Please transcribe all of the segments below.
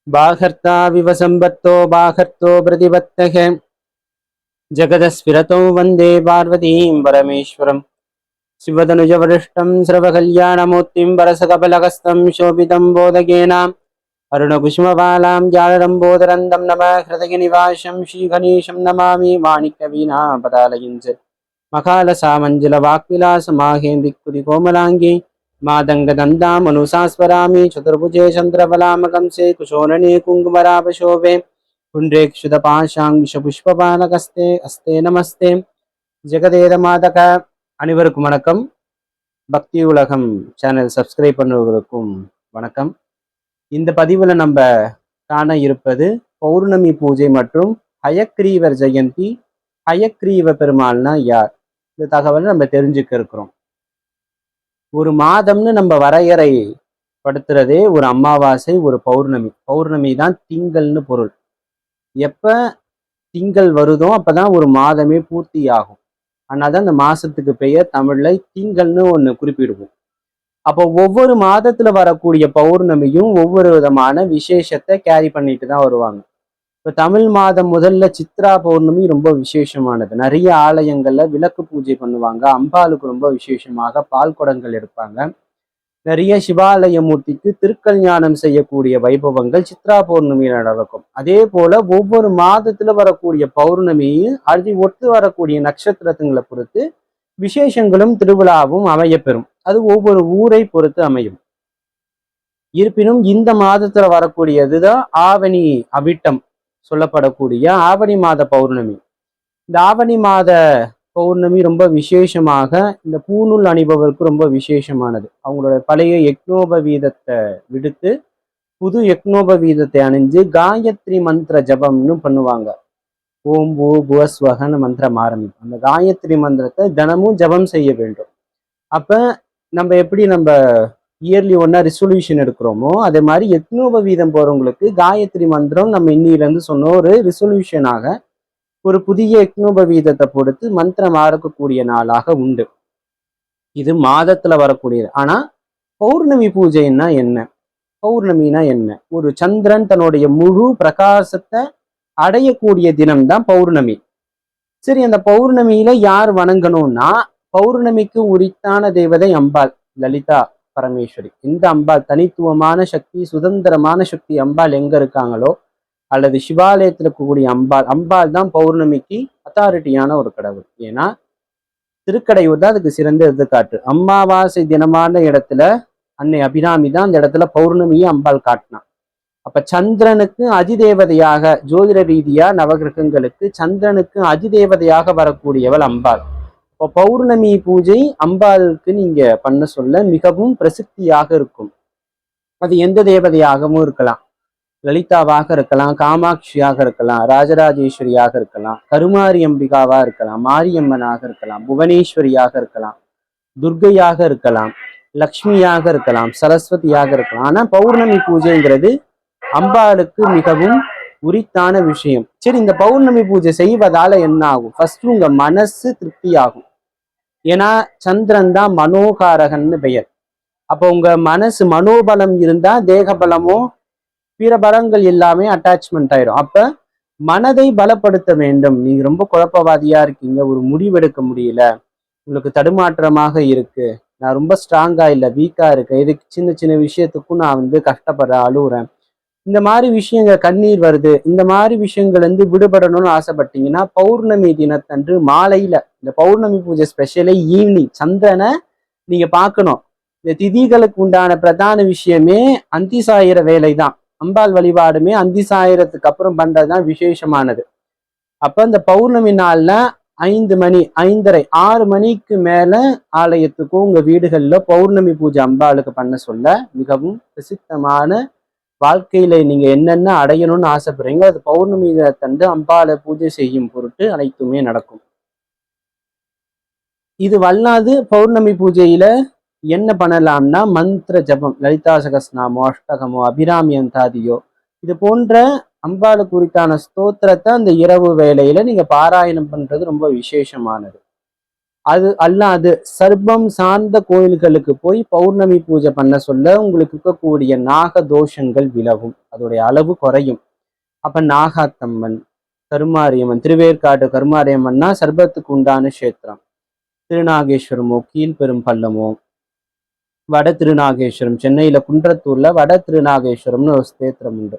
बाहर्ता विवसंबत्तो बाहर्तो प्रतिपत्तः जगदस्फिरतो वन्दे पार्वतीं परमेश्वरम् शिवतनुजवरिष्ठं सर्वकल्याणमूर्तिं वरसकपलहस्तं शोभितं बोधकेन अरुणकुसुमबालां जालरम्बोदरन्दं नमः हृदयनिवासं श्रीगणेशं नमामि माणिक्यवीणापदालयञ्च मखालसामञ्जलवाक्विलासमाहेन्दिक्कुदिकोमलाङ्गी मादङ्गदन्तामनुसास्वरामि चतुर्भुजे चन्द्रबलामकंसे कुशोरणे कुङ्कुमरापशोभे पुण्ड्रेक्षुतपाशाङ्कुशपुष्पपाणकस्ते अस्ते நமஸ்தே ஜெகதேத மாதக. அனைவருக்கும் வணக்கம். பக்தி உலகம் சேனல் சப்ஸ்கிரைப் பண்ணுவதற்கும் வணக்கம். இந்த பதிவில் நம்ம காண இருப்பது பௌர்ணமி பூஜை மற்றும் ஹயக்ரீவர் ஜெயந்தி. ஹயக்ரீவ பெருமாள்னா யார்? இந்த தகவலை நம்ம தெரிஞ்சுக்க இருக்கிறோம். ஒரு மாதம்னு நம்ம வரையறை படுத்துறதே ஒரு அமாவாசை, ஒரு பௌர்ணமி. பௌர்ணமி தான் திங்கள்னு பொருள். எப்ப திங்கள் வருதோ அப்பதான் ஒரு மாதமே பூர்த்தி ஆகும். அதனால்தான் அந்த மாசத்துக்கு பெயர் தமிழ்ல திங்கள்னு ஒண்ணு குறிப்பிடுவோம். அப்போ ஒவ்வொரு மாதத்துல வரக்கூடிய பௌர்ணமியும் ஒவ்வொரு விதமான விசேஷத்தை கேரி பண்ணிட்டு தான் வருவாங்க. இப்ப தமிழ் மாதம் முதல்ல சித்ரா பௌர்ணமி ரொம்ப விசேஷமானது. நிறைய ஆலயங்கள்ல விளக்கு பூஜை பண்ணுவாங்க. அம்பாளுக்கு ரொம்ப விசேஷமாக பால் குடங்கள் எடுப்பாங்க. நிறைய சிவாலய மூர்த்திக்கு திருக்கல்யாணம் செய்யக்கூடிய வைபவங்கள் சித்ரா பௌர்ணமியில நடக்கும். அதே போல ஒவ்வொரு மாதத்துல வரக்கூடிய பௌர்ணமியும் அது ஒத்து வரக்கூடிய நட்சத்திரத்துங்களை பொறுத்து விசேஷங்களும் திருவிழாவும் அமையப்பெறும். அது ஒவ்வொரு ஊரை பொறுத்து அமையும். இருப்பினும் இந்த மாதத்துல வரக்கூடியதுதான் ஆவணி அவிட்டம் சொல்லப்படக்கூடிய ஆவணி மாத பௌர்ணமி. இந்த ஆவணி மாத பௌர்ணமி ரொம்ப விசேஷமாக இந்த பூநூல் அணிபவருக்கு ரொம்ப விசேஷமானது. அவங்களோட பழைய யக்னோபவீதத்தை விடுத்து புது யக்னோபவீதத்தை அணிஞ்சு காயத்ரி மந்திர ஜபம்னு பண்ணுவாங்க. ஓம் பூ புவஸ்வகன்னு மந்திரம் ஆரம்பிக்கும். அந்த காயத்ரி மந்திரத்தை தினமும் ஜபம் செய்ய வேண்டும். அப்ப நம்ம எப்படி நம்ம இயர்லி ஒன்னா ரிசொல்யூஷன் எடுக்கிறோமோ அதே மாதிரி யக்னோபவீதம் போறவங்களுக்கு காயத்ரி மந்திரம் நம்ம இன்னிலிருந்து சொன்ன ஒரு ரிசொல்யூஷனாக ஒரு புதிய யக்னோபவீதத்தை பொறுத்து மந்திரம் ஆரக்கக்கூடிய நாளாக உண்டு. இது மாதத்துல வரக்கூடியது. ஆனா பௌர்ணமி பூஜைன்னா என்ன? பௌர்ணமினா என்ன? ஒரு சந்திரன் தன்னுடைய முழு பிரகாசத்தை அடையக்கூடிய தினம்தான் பௌர்ணமி. சரி, அந்த பௌர்ணமியில யார் வணங்கணும்னா பௌர்ணமிக்கு உரித்தான தேவதை அம்பாள், லலிதா பரமேஸ்வரி. இந்த அம்பாள் தனித்துவமான சக்தி, சுதந்திரமான சக்தி. அம்பாள் எங்க இருக்காங்களோ அல்லது சிவாலயத்தில் இருக்கக்கூடிய அம்பாள் தான் பௌர்ணமிக்கு அத்தாரிட்டியான ஒரு கடவுள். ஏன்னா திருக்கடையூர் தான் அதுக்கு சிறந்த எடுத்துக்காட்டு. அமாவாசை தினமான இடத்துல அன்னை அபிராமி தான் அந்த இடத்துல பௌர்ணமியை அம்பாள் காட்டினான். அப்ப சந்திரனுக்கு அதிதேவதையாக, ஜோதிட ரீதியா நவகிரகங்களுக்கு சந்திரனுக்கு அதிதேவதையாக வரக்கூடியவள் அம்பாள். இப்போ பௌர்ணமி பூஜை அம்பாளுக்கு நீங்க பண்ண சொல்ல மிகவும் பிரசித்தியாக இருக்கும். அது எந்த தேவதையாகவும் இருக்கலாம். லலிதாவாக இருக்கலாம், காமாட்சியாக இருக்கலாம், ராஜராஜேஸ்வரியாக இருக்கலாம், கருமாரி அம்பிகாவா இருக்கலாம், மாரியம்மனாக இருக்கலாம், புவனேஸ்வரியாக இருக்கலாம், துர்கையாக இருக்கலாம், லக்ஷ்மியாக இருக்கலாம், சரஸ்வதியாக இருக்கலாம். ஆனா பௌர்ணமி பூஜைங்கிறது அம்பாளுக்கு மிகவும் உரித்தான விஷயம். சரி, இந்த பௌர்ணமி பூஜை செய்வதால என்ன ஆகும்? ஃபர்ஸ்ட் உங்க மனசு திருப்தி ஆகும். ஏன்னா சந்திரன் தான் மனோகாரகன்னு பெயர். அப்போ உங்க மனசு மனோபலம் இருந்தா தேக பலமோ பிற பலங்கள் எல்லாமே அட்டாச்மெண்ட் ஆயிரும். அப்ப மனதை பலப்படுத்த வேண்டும். நீங்க ரொம்ப குழப்பவாதியா இருக்கீங்க, ஒரு முடிவெடுக்க முடியல, உங்களுக்கு தடுமாற்றமாக இருக்கு, நான் ரொம்ப ஸ்ட்ராங்கா இல்லை, வீக்கா இருக்கேன், இதுக்கு சின்ன சின்ன விஷயத்துக்கும் நான் கஷ்டப்படுறேன், அழுகுறேன், இந்த மாதிரி விஷயங்கள், கண்ணீர் வருது, இந்த மாதிரி விஷயங்கள் விடுபடணும்னு ஆசைப்பட்டீங்கன்னா பௌர்ணமி தினத்தன்று மாலையில, இந்த பௌர்ணமி பூஜை ஸ்பெஷலி ஈவினிங் சந்திரனை நீங்க பார்க்கணும். இந்த திதிகளுக்கு உண்டான பிரதான விஷயமே அந்தி சாயிர வேலை தான். அம்பாள் வழிபாடுமே அந்தி சாயிரத்துக்கு அப்புறம் பண்றதுதான் விசேஷமானது. அப்ப இந்த பௌர்ணமி நாள்ல 5 மணி 5:30 6 மணிக்கு மேல ஆலயத்துக்கும் உங்க வீடுகள்ல பௌர்ணமி பூஜை அம்பாளுக்கு பண்ண சொல்ல மிகவும் பிரசித்தமான, வாழ்க்கையில நீங்க என்னென்ன அடையணும்னு ஆசைப்படுறீங்க அது பௌர்ணமி தந்து அம்பாளை பூஜை செய்யும் பொருட்டு அனைத்துமே நடக்கும். இது வல்லாது பௌர்ணமி பூஜையில என்ன பண்ணலாம்னா மந்திர ஜபம், லலிதா சகஸ்நாமோ, அஷ்டகமோ, அபிராமி அந்தாதியோ, இது போன்ற அம்பாளுக்கு குறித்தான ஸ்தோத்திரத்தை அந்த இரவு வேளையில நீங்க பாராயணம் பண்றது ரொம்ப விசேஷமானது. அது அல்லாது சர்ப்பம் சார்ந்த கோயில்களுக்கு போய் பௌர்ணமி பூஜை பண்ண சொல்ல உங்களுக்கு இருக்கக்கூடிய நாக தோஷங்கள் விலகும், அதோடைய அளவு குறையும். அப்ப நாகாத்தம்மன், கருமாரியம்மன், திருவேற்காடு கருமாரியம்மன்னா சர்ப்பத்துக்கு உண்டான கஷேத்திரம். திருநாகேஸ்வரமோ கீழ்பெரும் பள்ளமோ, வட திருநாகேஸ்வரம், சென்னையில குன்றத்தூர்ல வட திருநாகேஸ்வரம்னு ஒரு ஸ்தேத்திரம் உண்டு.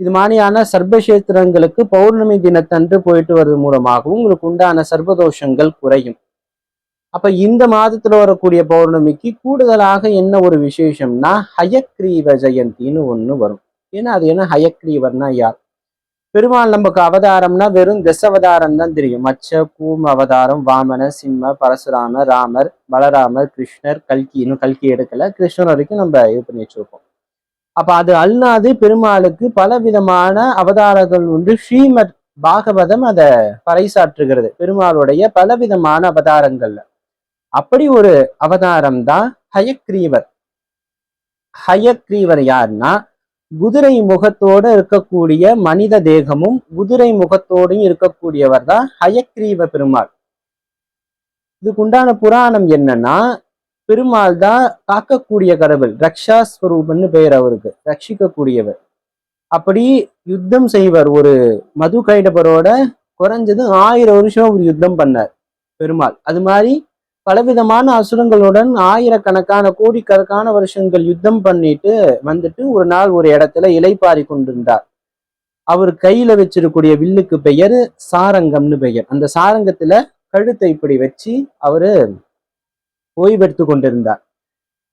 இது மாதிரியான சர்ப்பகேத்திரங்களுக்கு பௌர்ணமி தினத்தன்று போயிட்டு வர்றது மூலமாகவும் உங்களுக்கு உண்டான சர்வதோஷங்கள் குறையும். அப்ப இந்த மாதத்துல வரக்கூடிய பௌர்ணமிக்கு கூடுதலாக என்ன ஒரு விசேஷம்னா ஹயக்ரீவ ஜெயந்தின்னு ஒண்ணு வரும். ஏன்னா அது என்ன ஹயக்ரீவர்னா யார்? பெருமாள் நமக்கு அவதாரம்னா வெறும் தசவதாரம் தான் தெரியும். மச்ச கூம் அவதாரம், வாமன, சிம்ம, பரசுராமர், ராமர், பலராமர், கிருஷ்ணர், கல்கி. இன்னும் கல்கி எடுக்கல, கிருஷ்ணர் வரைக்கும் நம்ம இது பண்ணி வச்சிருக்கோம். அப்ப அது அல்லாது பெருமாளுக்கு பல விதமான அவதாரங்கள் உண்டு. ஸ்ரீமத் பாகவதம் அதை பறைசாற்றுகிறது பெருமாளுடைய பலவிதமான அவதாரங்கள்ல. அப்படி ஒரு அவதாரம் தான் ஹயக்ரீவர். ஹயக்ரீவர் யாருன்னா குதிரை முகத்தோடு இருக்கக்கூடிய மனித தேகமும் குதிரை முகத்தோடும் இருக்கக்கூடியவர் தான் ஹயக்ரீவ பெருமாள். இதுக்குண்டான புராணம் என்னன்னா, பெருமாள் தான் காக்கக்கூடிய கடவுள், ரக்ஷாஸ்வரூபன்னு பெயர் அவருக்கு, ரட்சிக்கக்கூடியவர். அப்படி யுத்தம் செய்வர். ஒரு மது கைடபரோட குறைஞ்சது 1000 வருஷம் ஒரு யுத்தம் பண்ணார் பெருமாள். அது மாதிரி பலவிதமான அசுரங்களுடன் ஆயிரக்கணக்கான கோடிக்கணக்கான வருஷங்கள் யுத்தம் பண்ணிட்டு வந்துட்டு ஒரு நாள் ஒரு இடத்துல இலைப்பாரி கொண்டிருந்தார். அவர் கையில வச்சிருக்கூடிய வில்லுக்கு பெயர் சாரங்கம்னு பெயர். அந்த சாரங்கத்துல கழுத்தை இப்படி வச்சு அவரு ஓய்வெடுத்து கொண்டிருந்தார்.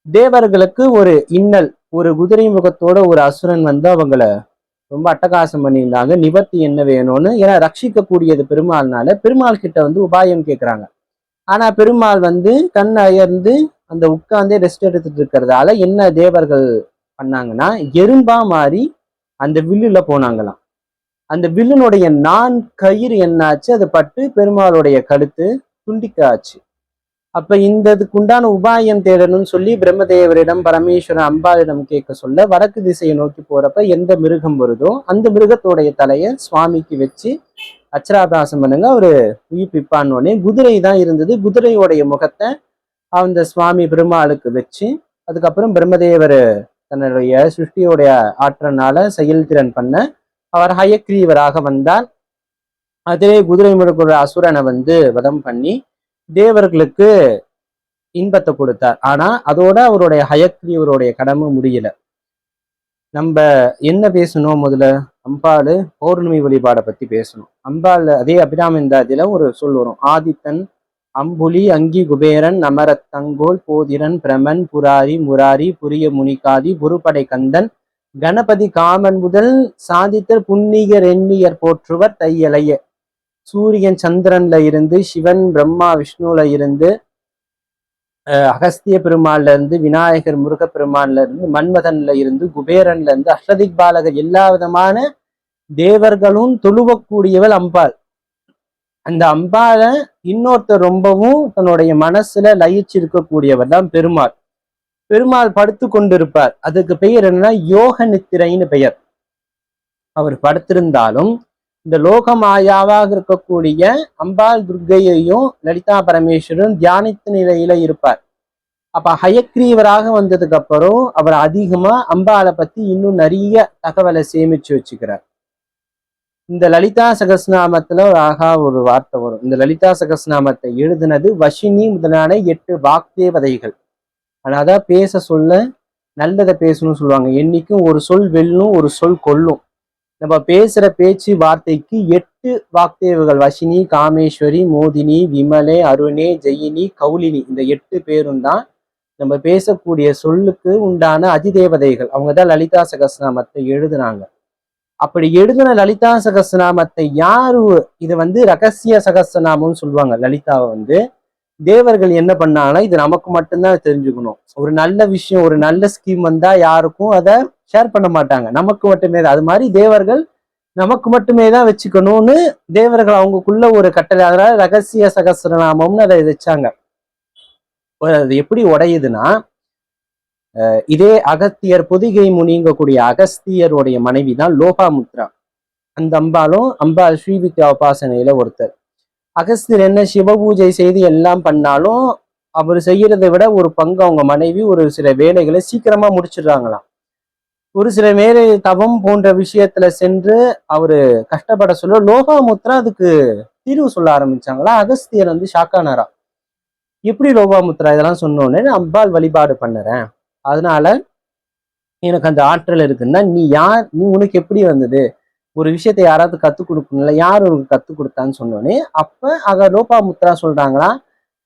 தேவர்களுக்கு ஒரு இன்னல், ஒரு குதிரை முகத்தோட ஒரு அசுரன் வந்து அவங்கள ரொம்ப அட்டகாசம் பண்ணியிருந்தாங்க. நிவர்த்தி என்ன வேணும்னு, ஏன்னா ரட்சிக்கக்கூடியது பெருமாள்னால பெருமாள் கிட்ட வந்து உபாயம் கேட்கிறாங்க. ஆனா பெருமாள் வந்து கண் அயர்ந்து அந்த உட்கார்ந்தே ரெஸ்ட் எடுத்துட்டு இருக்கிறதால என்ன தேவர்கள் பண்ணாங்கன்னா, எறும்பா மாறி அந்த வில்லுல போனாங்களாம். அந்த வில்லுனுடைய கயிறு என்னாச்சு, அது பட்டு பெருமாளுடைய கழுத்து துண்டிக்க ஆச்சு. அப்ப இந்த இதுக்குண்டான உபாயம் தேடணும்னு சொல்லி பிரம்மதேவரிடம் பரமேஸ்வரன் அம்பாளிடம் கேட்க சொல்ல, வடக்கு திசையை நோக்கி போறப்ப எந்த மிருகம் வருதோ அந்த மிருகத்தோடைய தலையை சுவாமிக்கு வச்சு அச்சராபாசம் பண்ணுங்க, அவரு உயிர்ப்பிப்பான்னு. குதிரை தான் இருந்தது. குதிரையோடைய முகத்தை அந்த சுவாமி பெருமாளுக்கு வச்சு, அதுக்கப்புறம் பிரம்மதேவர் தன்னுடைய சிருஷ்டியோடைய ஆற்றனால செயல்திறன் பண்ண அவர் ஹயக்ரீவராக வந்தார். அதே குதிரை முழுக்க அசுரனை வந்து வதம் பண்ணி தேவர்களுக்கு இன்பத்தை கொடுத்தார். ஆனா அதோட அவருடைய ஹயக்ரீவருடைய கடமை முடியல. நம்ம என்ன பேசணும், முதல்ல அம்பாள் பௌர்ணமி வழிபாடை பத்தி பேசணும். அம்பாள் அதே அபிராமிந்தாதியில ஒரு சொல் வரும், ஆதித்தன் அம்புலி அங்கி குபேரன் நமரத்தங்கோல் போதிரன் பிரமன் புராரி முராரி புரிய முனிகாதி புருப்படை கந்தன் கணபதி காமன் முதல் சாதித்தர் புன்னிகர் எண்ணியர் போற்றுவர் தையலைய. சூரியன் சந்திரன்ல இருந்து, சிவன் பிரம்மா விஷ்ணுல இருந்து, அகஸ்திய பெருமாள்ல இருந்து, விநாயகர் முருகப்பெருமான்ல இருந்து, மன்மதன்ல இருந்து, குபேரன்ல இருந்து, அஷ்டதிக் பாலகர் எல்லா விதமான தேவர்களும் தொழுவக்கூடியவள் அம்பாள். அந்த அம்பாளை இன்னொருத்தர் ரொம்பவும் தன்னுடைய மனசுல லயிச்சு இருக்கக்கூடியவர் தான் பெருமாள். பெருமாள் படுத்து கொண்டிருப்பார். அதுக்கு பெயர் என்னன்னா யோக நித்திரைன்னு பெயர். அவர் படுத்திருந்தாலும் இந்த லோகமாயாவாக இருக்கக்கூடிய அம்பாள் துர்க்கையையும் லலிதா பரமேஸ்வரன் தியானித்த நிலையில இருப்பார். அப்ப ஹயக்ரீவராக வந்ததுக்கு அப்புறம் அவர் அதிகமா அம்பாளை பத்தி இன்னும் நிறைய தகவலை சேமிச்சு வச்சுக்கிறார். இந்த லலிதா சகஸ்நாமத்துல ஒரு வார்த்தை வரும். இந்த லலிதா சகஸ்நாமத்தை எழுதினது வஷினி முதலான 8 வாக்தேவதைகள். ஆனா பேச சொல்ல நல்லதை பேசணும்னு சொல்லுவாங்க. என்னைக்கும் ஒரு சொல் வெல்லும், ஒரு சொல் கொல்லும். நம்ம பேசுற பேச்சு வார்த்தைக்கு 8 வாக்தேவர்கள், வஷினி, காமேஸ்வரி, மோதினி, விமலே, அருணே, ஜெயினி, கௌலினி. இந்த 8 பேரும் தான் நம்ம பேசக்கூடிய சொல்லுக்கு உண்டான அதிதேவதைகள். அவங்கதான் லலிதா சகஸ்நாமத்தை எழுதுனாங்க. அப்படி எழுதின லலிதா சகஸ்நாமத்தை யாரு, இது வந்து ரகசிய சகஸ்நாமம்னு சொல்லுவாங்க. லலிதாவை வந்து தேவர்கள் என்ன பண்ணாங்கன்னா, இது நமக்கு மட்டும்தான் தெரிஞ்சுக்கணும். ஒரு நல்ல விஷயம், ஒரு நல்ல ஸ்கீம் வந்தா யாருக்கும் அதை ஷேர் பண்ண மாட்டாங்க, நமக்கு மட்டுமே தான். அது மாதிரி தேவர்கள் நமக்கு மட்டுமே தான் வச்சுக்கணும்னு தேவர்கள் அவங்களுக்குள்ள ஒரு கட்டளை. அதனால ரகசிய சகஸ்ரநாமம்னு அதை வச்சாங்க. அது எப்படி உடையுதுன்னா, இதே அகஸ்தியர் பொதிகை முனிங்கக்கூடிய அகஸ்தியருடைய மனைவி தான் லோபாமுத்ரா. அந்த அம்பாலும் அம்பாள் ஸ்ரீவித்யா உபாசனையில ஒருத்தர். அகஸ்தியர் என்ன சிவ பூஜை செய்து எல்லாம் பண்ணாலும் அவர் செய்யறதை விட ஒரு பங்கு அவங்க மனைவி ஒரு சில வேலைகளை சீக்கிரமா முடிச்சிடுறாங்களாம். ஒரு சில வேலை தவம் போன்ற விஷயத்துல சென்று அவரு கஷ்டப்பட சொல்ல லோபாமுத்ரா அதுக்கு தீர்வு சொல்ல ஆரம்பிச்சாங்களா. அகஸ்தியர் ஷாக்கானாரா. எப்படி லோபாமுத்ரா இதெல்லாம் சொன்னோன்னே, அம்பாள் வழிபாடு பண்ணுறேன், அதனால எனக்கு அந்த ஆற்றல் இருக்குன்னா, நீ யார், நீ உனக்கு எப்படி வந்தது, ஒரு விஷயத்தை யாராவது கத்துக் கொடுக்கணும்ல, யார் உனக்கு கத்துக் கொடுத்தான்னு சொன்னோன்னே, அப்ப லோபாமுத்ரா சொல்றாங்களா,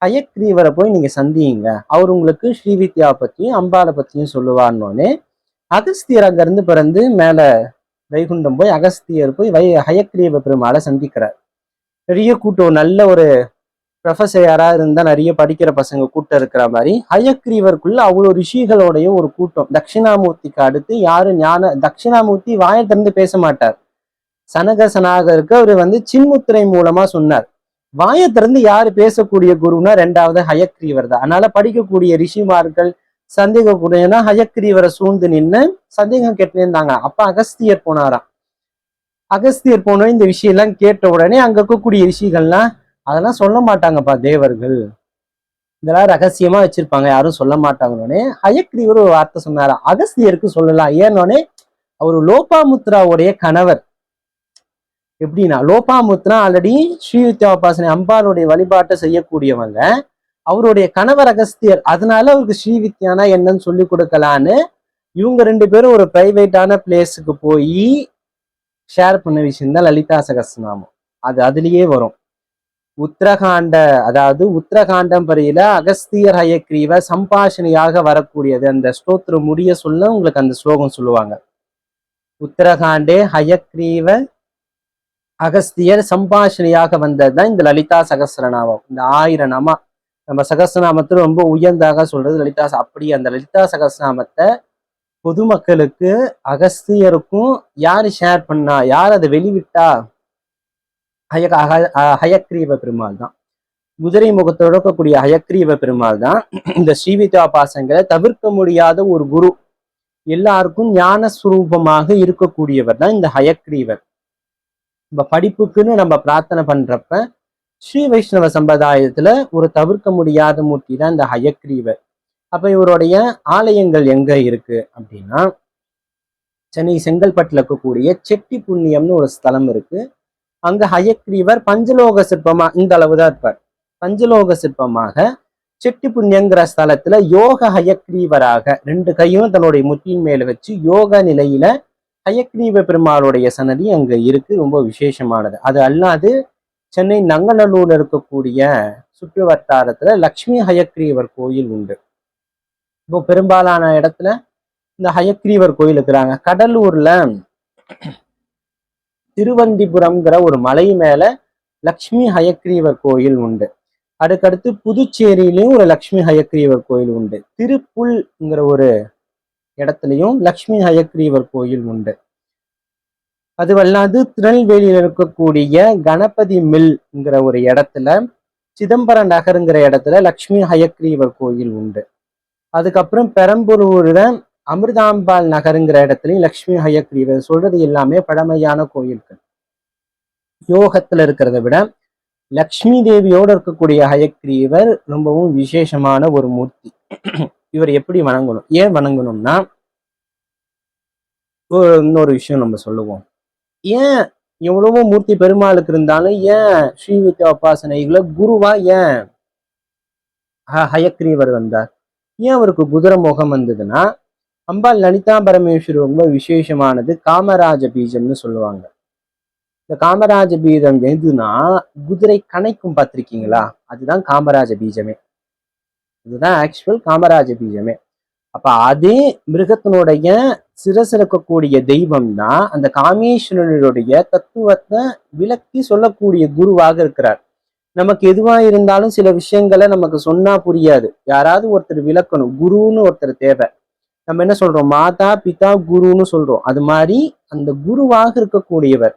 ஹயக்ரீவரை போய் நீங்க சந்தியுங்க, அவர் உங்களுக்கு ஸ்ரீவித்யா பத்தியும் அம்பாளை பத்தியும் சொல்லுவார்னோடனே அகஸ்தியர் அங்கிருந்து பிறந்து மேல வைகுண்டம் போய் அகஸ்தியர் போய் ஹயக்ரீவ பெருமாளை சந்திக்கிறார். பெரிய கூட்டம், நல்ல ஒரு ப்ரொஃபஸர் யாராவது இருந்தா நிறைய படிக்கிற பசங்க கூட்டம் இருக்கிற மாதிரி ஹயக்ரீவருக்குள்ள அவ்வளோ ரிஷிகளோடைய ஒரு கூட்டம். தட்சிணாமூர்த்திக்கு அடுத்து யாரு தட்சிணாமூர்த்தி வாயை திறந்து பேச மாட்டார். சனக சனாகருக்கு அவர் சின்முத்திரை மூலமா சொன்னார். வாயை திறந்து யாரு பேசக்கூடிய குருன்னா ரெண்டாவது ஹயக்ரீவர் தான். அதனால படிக்கக்கூடிய ரிஷிமார்கள் சந்தேகக்கூடியனா ஹயக்ரீவரை சூழ்ந்து நின்று சந்தேகம் கேட்டு இருந்தாங்க. அப்ப அகஸ்தியர் போனாராம். அகஸ்தியர் போன இந்த விஷயம் எல்லாம் கேட்ட உடனே அங்க இருக்கக்கூடிய ரிஷிகள்லாம் அதெல்லாம் சொல்ல மாட்டாங்கப்பா, தேவர்கள் இதெல்லாம் ரகசியமா வச்சிருப்பாங்க, யாரும் சொல்ல மாட்டாங்கன்னே ஹயக்ரீவர் ஒரு வார்த்தை சொன்னாரா. அகஸ்தியருக்கு சொல்லலாம். ஏன்னொன்னே அவரு லோபாமுத்ராவுடைய கணவர். எப்படின்னா, லோபாமுத்ரா ஆல்ரெடி ஸ்ரீவித்யாபாசனை அம்பாளுடைய வழிபாட்டை செய்யக்கூடியவங்க, அவருடைய கணவர் அகஸ்தியர். அதனால அவருக்கு ஸ்ரீவித்யானா என்னன்னு சொல்லி கொடுக்கலான்னு இவங்க ரெண்டு பேரும் ஒரு பிரைவேட்டான பிளேஸுக்கு போய் ஷேர் பண்ண விஷயம் தான் லலிதா சகஸ்ரநாமம். அதுலயே வரும். உத்தரகாண்டம் பரியில அகஸ்தியர் ஹயக்ரீவ சம்பாஷணையாக வரக்கூடியது. அந்த ஸ்தோத்திரம் முடிய சொல்ல உங்களுக்கு அந்த ஸ்லோகம் சொல்லுவாங்க. உத்தரகாண்டே ஹயக்ரீவ அகஸ்தியர் சம்பாஷணையாக வந்ததுதான் இந்த லலிதா சகஸ்ரநாமம். இந்த 1000 நாமா நம்ம சகஸ்ரநாமத்துல ரொம்ப உயர்ந்தாக சொல்றது லலிதா. அப்படி அந்த லலிதா சகஸ்ரநாமத்தை பொதுமக்களுக்கு அகஸ்தியருக்கும் யாரு ஷேர் பண்ணா, யார் அதை வெளிவிட்டா, ஹயக்ரீவ பெருமாள் தான். குதிரை முகத்தோட இருக்கக்கூடிய ஹயக்ரீவ பெருமாள் தான் இந்த ஸ்ரீவித்யாபாசங்களை தவிர்க்க முடியாத ஒரு குரு, எல்லாருக்கும் ஞான சுரூபமாக இருக்கக்கூடியவர் தான் இந்த ஹயக்ரீவர். நம்ம படிப்புக்குன்னு நம்ம பிரார்த்தனை பண்றப்ப ஸ்ரீ வைஷ்ணவ சம்பிரதாயத்துல ஒரு தவிர்க்க முடியாத மூர்த்தி தான் இந்த ஹயக்ரீவர். அப்ப இவருடைய ஆலயங்கள் எங்க இருக்கு அப்படின்னா, சென்னை செங்கல்பட்டுல இருக்கக்கூடிய செட்டி புண்ணியம்னு ஒரு ஸ்தலம் இருக்கு. அங்க ஹயக்ரீவர் பஞ்சலோக சிற்பமா இந்த அளவுதான் இருப்பார். பஞ்சலோக சிற்பமாக செட்டி புண்ணியங்கிற ஸ்தலத்துல யோக ஹயக்ரீவராக 2 கையும் தன்னுடைய முத்தியின் மேல வச்சு யோக நிலையில ஹயக்ரீவ பெருமாளுடைய சன்னதி அங்க இருக்கு. ரொம்ப விசேஷமானது. அது அல்லாது சென்னை நங்கநல்லூர்ல இருக்கக்கூடிய சுற்று வட்டாரத்துல லக்ஷ்மி ஹயக்ரீவர் கோயில் உண்டு. இப்போ பெரும்பாலான இடத்துல இந்த ஹயக்ரீவர் கோயில் இருக்கிறாங்க. கடலூர்ல திருவந்திபுரம்ங்கிற ஒரு மலை மேல லக்ஷ்மி ஹயக்ரீவர் கோயில் உண்டு. அதுக்கடுத்து புதுச்சேரியிலையும் ஒரு லக்ஷ்மி ஹயக்ரீவர் கோயில் உண்டு. திருப்புல்ங்கிற ஒரு இடத்துலையும் லக்ஷ்மி ஹயக்ரீவர் கோயில் உண்டு. அதுவல்லாது திருநெல்வேலியில் இருக்கக்கூடிய கணபதி மில்ங்கிற ஒரு இடத்துல, சிதம்பரம் நகருங்கிற இடத்துல லக்ஷ்மி ஹயக்ரீவர் கோயில் உண்டு. அதுக்கப்புறம் பெரம்பலூர்ல அமிர்தாம்பாள் நகருங்கிற இடத்துலையும் லக்ஷ்மி ஹயக்ரீவர். சொல்றது எல்லாமே பழமையான கோயில்கள். யோகத்துல இருக்கிறத விட லக்ஷ்மி தேவியோடு இருக்கக்கூடிய ஹயக்ரீவர் ரொம்பவும் விசேஷமான ஒரு மூர்த்தி. இவர் எப்படி வணங்கணும், ஏன் வணங்கணும்னா, இன்னொரு விஷயம் நம்ம சொல்லுவோம். ஏன் எவ்வளவோ மூர்த்தி பெருமாளுக்கு இருந்தாலும் ஏன் ஸ்ரீவித்யா உபாசனைகளை குருவா ஏன் ஹயக்ரீவர் வந்தார்? ஏன் அவருக்கு குதிரை முகம் வந்ததுன்னா, அம்பாள் லலிதா பரமேஸ்வரி ரொம்ப விசேஷமானது காமராஜ பீஜம்னு சொல்லுவாங்க. இந்த காமராஜ பீஜம் எதுனா குதிரை கணைக்கும் பார்த்திருக்கீங்களா, அதுதான் காமராஜ பீஜமே. இதுதான் ஆக்சுவல் காமராஜ பீஜமே. அப்ப அதே மிருகத்தினுடைய சிறசிறக்கக்கூடிய தெய்வம் தான் அந்த காமேஸ்வரனுடைய தத்துவத்தை விளக்கி சொல்லக்கூடிய குருவாக இருக்கிறார். நமக்கு எதுவா இருந்தாலும் சில விஷயங்களை நமக்கு சொன்னா புரியாது, யாராவது ஒருத்தர் விளக்கணும், குருன்னு ஒருத்தர் தேவை. நம்ம என்ன சொல்றோம், மாதா பிதா குருன்னு சொல்றோம். அது மாதிரி அந்த குருவாக இருக்கக்கூடியவர்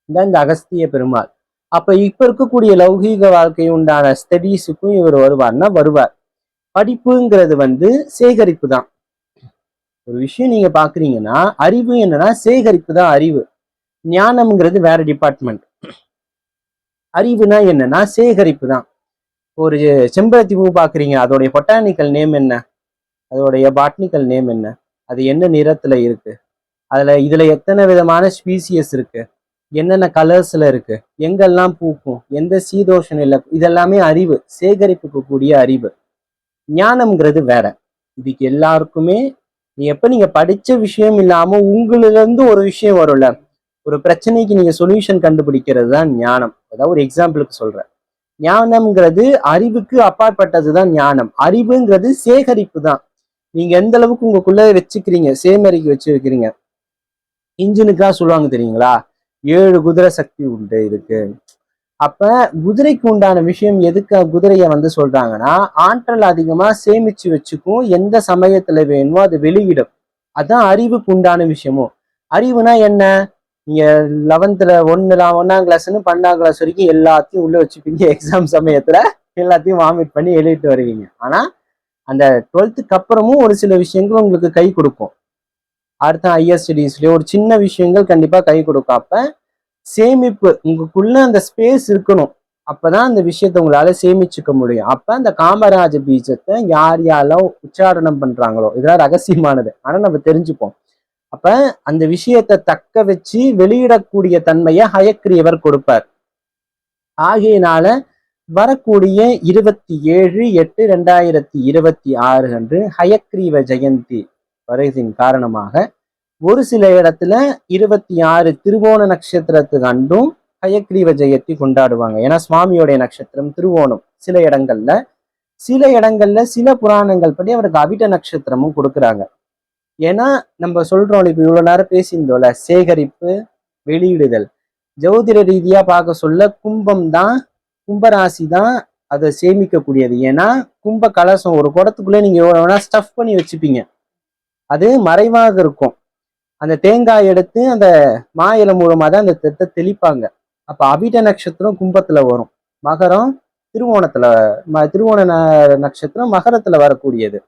தான் இந்த அகஸ்திய பெருமாள். அப்ப இப்ப இருக்கக்கூடிய லௌகீக வாழ்க்கை உண்டான ஸ்டடீஸுக்கும் இவர் வருவார்னா வருவார். படிப்புங்கிறது சேகரிப்பு தான். ஒரு விஷயம் நீங்க பாக்குறீங்கன்னா, அறிவு என்னன்னா சேகரிப்பு தான் அறிவு. ஞானம்ங்கிறது வேற டிபார்ட்மெண்ட். அறிவுனா என்னன்னா சேகரிப்பு தான். ஒரு செம்பருத்தி பூ பாக்குறீங்க, அதோடைய பொட்டானிக்கல் நேம் என்ன, அதோடைய பாட்னிக்கல் நேம் என்ன, அது என்ன நிறத்துல இருக்கு, இதுல எத்தனை விதமான ஸ்பீசியஸ் இருக்கு, என்னென்ன கலர்ஸ்ல இருக்கு, எங்கெல்லாம் பூக்கும், எந்த சீதோஷ நிலை, இதெல்லாமே அறிவு, சேகரிப்புக்கு கூடிய அறிவு. ஞானம்ங்கிறது வேற. இதுக்கு எல்லாருக்குமே நீங்க படிச்ச விஷயம் இல்லாம உங்களில இருந்து ஒரு விஷயம் வரும்ல, ஒரு பிரச்சனைக்கு நீங்க சொல்யூஷன் கண்டுபிடிக்கிறது தான் ஞானம். அதாவது ஒரு எக்ஸாம்பிளுக்கு சொல்றேன். ஞானம்ங்கிறது அறிவுக்கு அப்பாற்பட்டதுதான் ஞானம். அறிவுங்கிறது சேகரிப்பு தான். நீங்க எந்த அளவுக்கு உங்களுக்குள்ள வச்சுக்கிறீங்க, சேமரிக்கு வச்சிருக்கிறீங்க. இன்ஜினுக்கா சொல்லுவாங்க தெரியுங்களா, 7 குதிரை சக்தி உண்டு இதுக்கு. அப்ப குதிரைக்கு உண்டான விஷயம் எதுக்கு குதிரைய சொல்றாங்கன்னா, ஆற்றல் அதிகமா சேமிச்சு வச்சுக்கும், எந்த சமயத்துல வேணுமோ அது வெளியிடும். அதான் அறிவுக்கு உண்டான விஷயமும். அறிவுனா என்ன, நீங்க 11th 1ஆம் கிளாஸ்ன்னு 12ஆம் கிளாஸ் வரைக்கும் எல்லாத்தையும் உள்ள வச்சுப்பீங்க. எக்ஸாம் சமயத்துல எல்லாத்தையும் வாமிட் பண்ணி எழுதிட்டு வருவீங்க. ஆனா அந்த 12th அப்புறமும் ஒரு சில விஷயங்கள் உங்களுக்கு கை கொடுக்கும். அடுத்த ஹையர் ஸ்டடீஸ்லயோ ஒரு சின்ன விஷயங்கள் கண்டிப்பா கை கொடுக்கும். அப்ப சேமிப்பு உங்களுக்குள்ள அந்த ஸ்பேஸ் இருக்கணும். அப்பதான் அந்த விஷயத்த உங்களால சேமிச்சுக்க முடியும். அப்ப அந்த காமராஜ பீஜத்தை யார் யாரெல்லாம் உச்சாரணம் பண்றாங்களோ, இதெல்லாம் ரகசியமானது, ஆனா நம்ம தெரிஞ்சுப்போம். அப்ப அந்த விஷயத்தை தக்க வச்சு வெளியிடக்கூடிய தன்மையை ஹயக்ரீவர் கொடுப்பார். ஆகையினால வரக்கூடிய 27/8/2026 அன்று ஹயக்ரீவ ஜெயந்தி வருவதின் காரணமாக ஒரு சில இடத்துல 26 திருவோண நட்சத்திரத்துக்கு அன்றும் ஹயக்ரீவ ஜெயந்தி கொண்டாடுவாங்க. ஏன்னா சுவாமியோடைய நட்சத்திரம் திருவோணம். சில இடங்கள்ல சில புராணங்கள் படி அவருக்கு அவிட்ட நட்சத்திரமும் கொடுக்குறாங்க. ஏன்னா நம்ம சொல்றோம், இப்ப இவ்வளவு நேரம் பேசியிருந்தோம்ல, சேகரிப்பு வெளியிடுதல். ஜோதிட ரீதியா பார்க்க சொல்ல கும்பராசி தான் அதை சேமிக்கக்கூடியது. ஏன்னா கும்ப கலசம் ஒரு குடத்துக்குள்ளே நீங்க எவ்வளவு வேணா ஸ்டஃப் பண்ணி வச்சுப்பீங்க, அது மறைவாக இருக்கும். அந்த தேங்காய் எடுத்து அந்த மா இலை மூலமா தான் அந்த தெத்தை தெளிப்பாங்க. அப்ப அவிட்ட நட்சத்திரம் கும்பத்துல வரும், மகரம் திருவோண நட்சத்திரம் மகரத்துல வரக்கூடியது.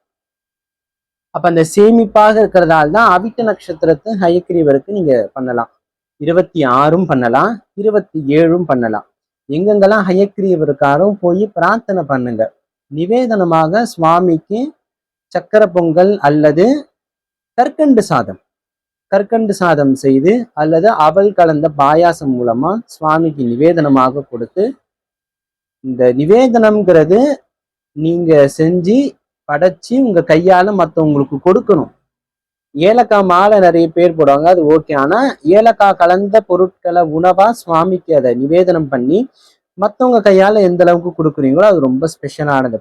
அப்ப அந்த சேமிப்பாக இருக்கிறதால தான் அவிட்ட நட்சத்திரத்தை ஹயக்ரீவருக்கு நீங்க பண்ணலாம். 26 பண்ணலாம், 27 பண்ணலாம். எங்கெங்கெல்லாம் ஹயக்ரீவருக்காரும் போய் பிரார்த்தனை பண்ணுங்க. நிவேதனமாக சுவாமிக்கு சக்கர பொங்கல் அல்லது கற்கண்டு சாதம் செய்து அல்லது அவல் கலந்த பாயாசம் மூலமா சுவாமிக்கு நிவேதனமாக கொடுத்து, இந்த நிவேதனம்ங்கிறது நீங்க செஞ்சு படைச்சு உங்க கையால மற்றவங்களுக்கு கொடுக்கணும். ஏலக்காய் மாலை நிறைய பேர் போடுவாங்க, அது ஓகே. ஆனா ஏலக்காய் கலந்த பொருட்களை உணவா சுவாமிக்கு அதை நிவேதனம் பண்ணி மற்றவங்க கையால எந்த அளவுக்கு கொடுக்குறீங்களோ அது ரொம்ப ஸ்பெஷலானது.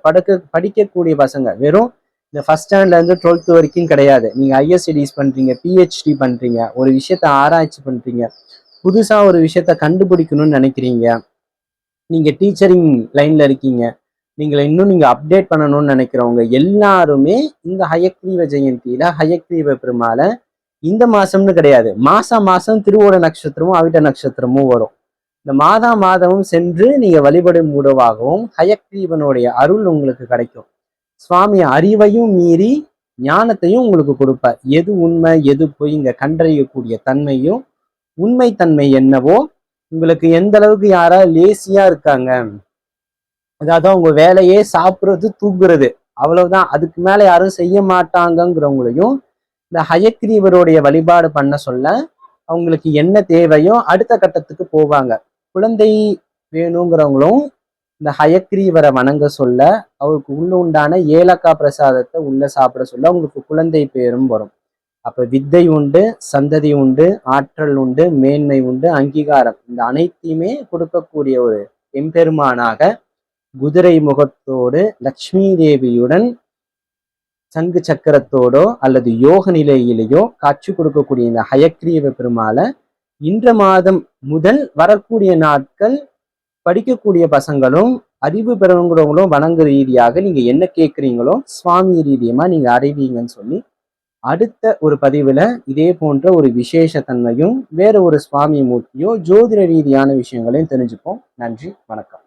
படிக்கக்கூடிய பசங்க வெறும் இந்த ஃபர்ஸ்ட் ஸ்டாண்டர்ட்ல இருந்து 12th வரைக்கும் கிடையாது. நீங்க ஹையர் ஸ்டடீஸ் பண்றீங்க, PhD பண்றீங்க, ஒரு விஷயத்த ஆராய்ச்சி பண்றீங்க, புதுசா ஒரு விஷயத்த கண்டுபிடிக்கணும்னு நினைக்கிறீங்க, நீங்க டீச்சரிங் லைன்ல இருக்கீங்க, நீங்க அப்டேட் பண்ணணும்னு நினைக்கிறவங்க எல்லாருமே இந்த ஹயக்ரீவ ஜெயந்தியில ஹயக்ரீவ பெருமாள இந்த மாசம்னு கிடையாது, மாசம் திருவோண நட்சத்திரமும் அவிட்ட நட்சத்திரமும் வரும். இந்த மாதமும் சென்று நீங்க வழிபடும் மூலமாகவும் ஹயக்ரீவனுடைய அருள் உங்களுக்கு கிடைக்கும். சுவாமி அறிவையும் மீறி ஞானத்தையும் உங்களுக்கு கொடுப்பார். எது உண்மை எது போய் இங்க கண்டறியக்கூடிய தன்மையும் உண்மை தன்மை என்னவோ, உங்களுக்கு எந்த அளவுக்கு யாரா லேசியா இருக்காங்க, அதாவது உங்க வேலையே சாப்பிட்றது தூங்குறது அவ்வளவுதான், அதுக்கு மேல யாரும் செய்ய மாட்டாங்கிறவங்களையும் இந்த ஹயக்ரீவருடைய வழிபாடு பண்ண சொல்ல அவங்களுக்கு என்ன தேவையோ அடுத்த கட்டத்துக்கு போவாங்க. குழந்தை வேணுங்கிறவங்களும் இந்த ஹயக்ரீவரை வணங்க சொல்ல, அவருக்கு உண்டான ஏலக்காய் பிரசாதத்தை உள்ள சாப்பிட சொல்ல அவங்களுக்கு குழந்தை பேரும் வரும். அப்ப வித்தை உண்டு, சந்ததி உண்டு, ஆற்றல் உண்டு, மேன்மை உண்டு, அங்கீகாரம், இந்த அனைத்தையுமே கொடுக்கக்கூடிய ஒரு எம்பெருமானாக குதிரை முகத்தோடு லக்ஷ்மி தேவியுடன் சங்கு சக்கரத்தோடோ அல்லது யோக நிலையிலேயோ காட்சி கொடுக்கக்கூடிய இந்த ஹயக்ரீவ பெருமாளை இன்ற மாதம் முதல் வரக்கூடிய நாட்கள் படிக்கக்கூடிய பசங்களும் அறிவு பெறவங்களும் வணங்கு ரீதியாக நீங்க என்ன கேட்குறீங்களோ சுவாமி ரீதியமா நீங்க அறிவீங்கன்னு சொல்லி அடுத்த ஒரு பதிவுல இதே போன்ற ஒரு விசேஷ தன்மையும் வேற ஒரு சுவாமி மூர்த்தியோ ஜோதிட ரீதியான விஷயங்களையும் தெரிஞ்சுப்போம். நன்றி, வணக்கம்.